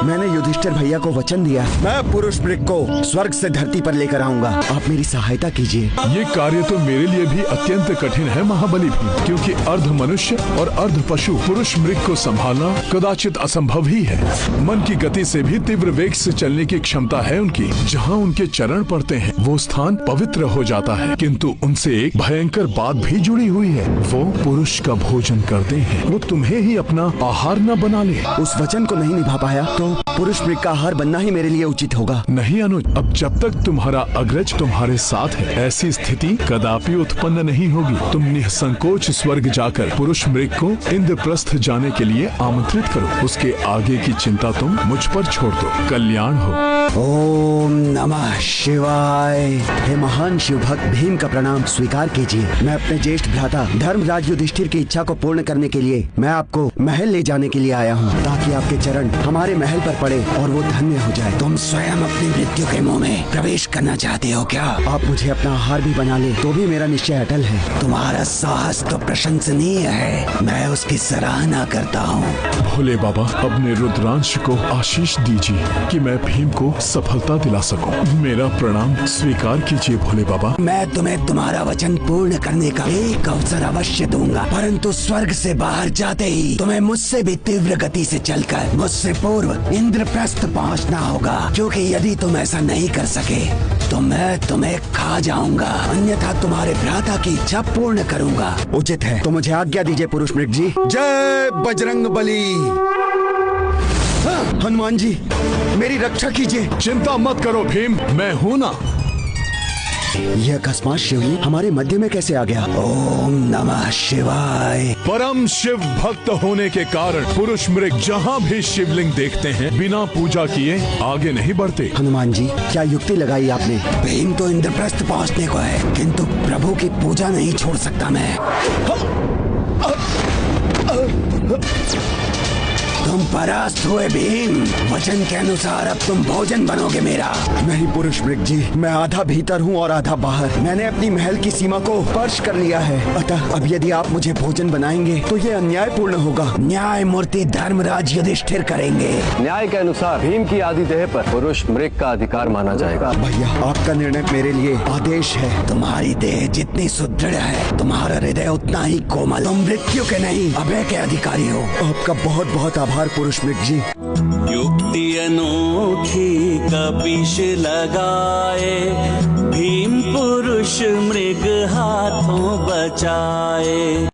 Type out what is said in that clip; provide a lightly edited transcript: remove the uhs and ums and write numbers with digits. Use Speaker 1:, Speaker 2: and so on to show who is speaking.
Speaker 1: मैंने युधिष्ठिर भैया को वचन दिया, मैं पुरुष मृग को स्वर्ग से धरती पर लेकर आऊंगा। आप मेरी सहायता कीजिए।
Speaker 2: ये कार्य तो मेरे लिए भी अत्यंत कठिन है महाबली भी, क्योंकि अर्ध मनुष्य और अर्ध पशु पुरुष मृग को संभालना कदाचित असंभव ही है। मन की गति से भी तीव्र वेग से चलने की क्षमता है उनकी। जहाँ उनके चरण पड़ते हैं वो स्थान पवित्र हो जाता है, किंतु उनसे एक भयंकर बात भी जुड़ी हुई है। वो पुरुष का भोजन करते हैं, वो तुम्हें ही अपना आहार न बना ले।
Speaker 1: उस वचन को नहीं निभा पाया तो पुरुष मृग का आहार बनना ही मेरे लिए उचित होगा।
Speaker 2: नहीं अनुज, अब जब तक तुम्हारा अग्रज तुम्हारे साथ है ऐसी स्थिति कदापि उत्पन्न नहीं होगी। तुम निसंकोच स्वर्ग जाकर पुरुष मृग को इंद्रप्रस्थ जाने के लिए आमंत्रित करो। उसके आगे की चिंता तुम मुझ पर छोड़ दो। कल्याण हो।
Speaker 1: ओम नमः शिवाय। हे महान शिव भक्त भीम का प्रणाम स्वीकार कीजिए। मैं अपने ज्येष्ठ भ्राता धर्मराज युधिष्ठिर की इच्छा को पूर्ण करने के लिए मैं आपको महल ले जाने के लिए आया हूँ, ताकि आपके चरण हमारे महल पर पड़े और वो धन्य हो जाए। तुम स्वयं अपनी मृत्यु के मुंह में प्रवेश करना चाहते हो क्या? आप मुझे अपना आहार भी बना ले तो भी मेरा निश्चय अटल है। तुम्हारा साहस तो प्रशंसनीय है, मैं उसकी सराहना करता हूँ।
Speaker 2: भोले बाबा, अपने रुद्रांश को आशीष दीजिए कि मैं भीम को सफलता दिला सकूं। मेरा प्रणाम स्वीकार कीजिए भोले बाबा।
Speaker 1: मैं तुम्हें तुम्हारा वचन पूर्ण करने का एक अवसर अवश्य दूंगा, परंतु स्वर्ग से बाहर जाते ही तुम्हें मुझसे भी तीव्र गति से चलकर मुझसे पूर्व इंद्रप्रस्थ पहुंचना होगा, क्योंकि यदि तुम ऐसा नहीं कर सके तो मैं तुम्हें खा जाऊंगा, अन्यथा तुम्हारे भ्राता की इच्छा पूर्ण करूंगा। उचित है तो मुझे आज्ञा दीजिए पुरुष मृग जी। जय बजरंग बली। हनुमान जी, मेरी रक्षा कीजिए।
Speaker 2: चिंता मत करो भीम, मैं हूँ ना।
Speaker 1: यह अकस्मात शिवलिंग हमारे मध्य में कैसे आ गया? ओम नमः शिवाय।
Speaker 2: परम शिव भक्त होने के कारण पुरुष मृग जहाँ भी शिवलिंग देखते हैं बिना पूजा किए आगे नहीं बढ़ते।
Speaker 1: हनुमान जी, क्या युक्ति लगाई आपने? भीम तो इंद्रप्रस्थ पहुँचने को है, किंतु प्रभु की पूजा नहीं छोड़ सकता मैं। तुम परास्त हुए भीम, वचन के अनुसार अब तुम भोजन बनोगे मेरा। नहीं पुरुष मृग जी, मैं आधा भीतर हूँ और आधा बाहर। मैंने अपनी महल की सीमा को स्पर्श कर लिया है, अतः अब यदि आप मुझे भोजन बनाएंगे तो ये अन्यायपूर्ण होगा। न्याय मूर्ति धर्मराज युधिष्ठिर करेंगे।
Speaker 3: न्याय के अनुसार भीम की आदि देह पर पुरुष मृग का अधिकार माना जाएगा।
Speaker 1: भैया, आपका निर्णय मेरे लिए आदेश है। तुम्हारी देह जितनी सुदृढ़ है, तुम्हारा हृदय उतना ही कोमल। तुम मृत्यु के नहीं अभय के अधिकारी हो। आपका बहुत बहुत आभार पुरुष मृग जी।
Speaker 4: युक्ति अनोखी कपीश लगाए, भीम पुरुष मृग हाथों बचाए।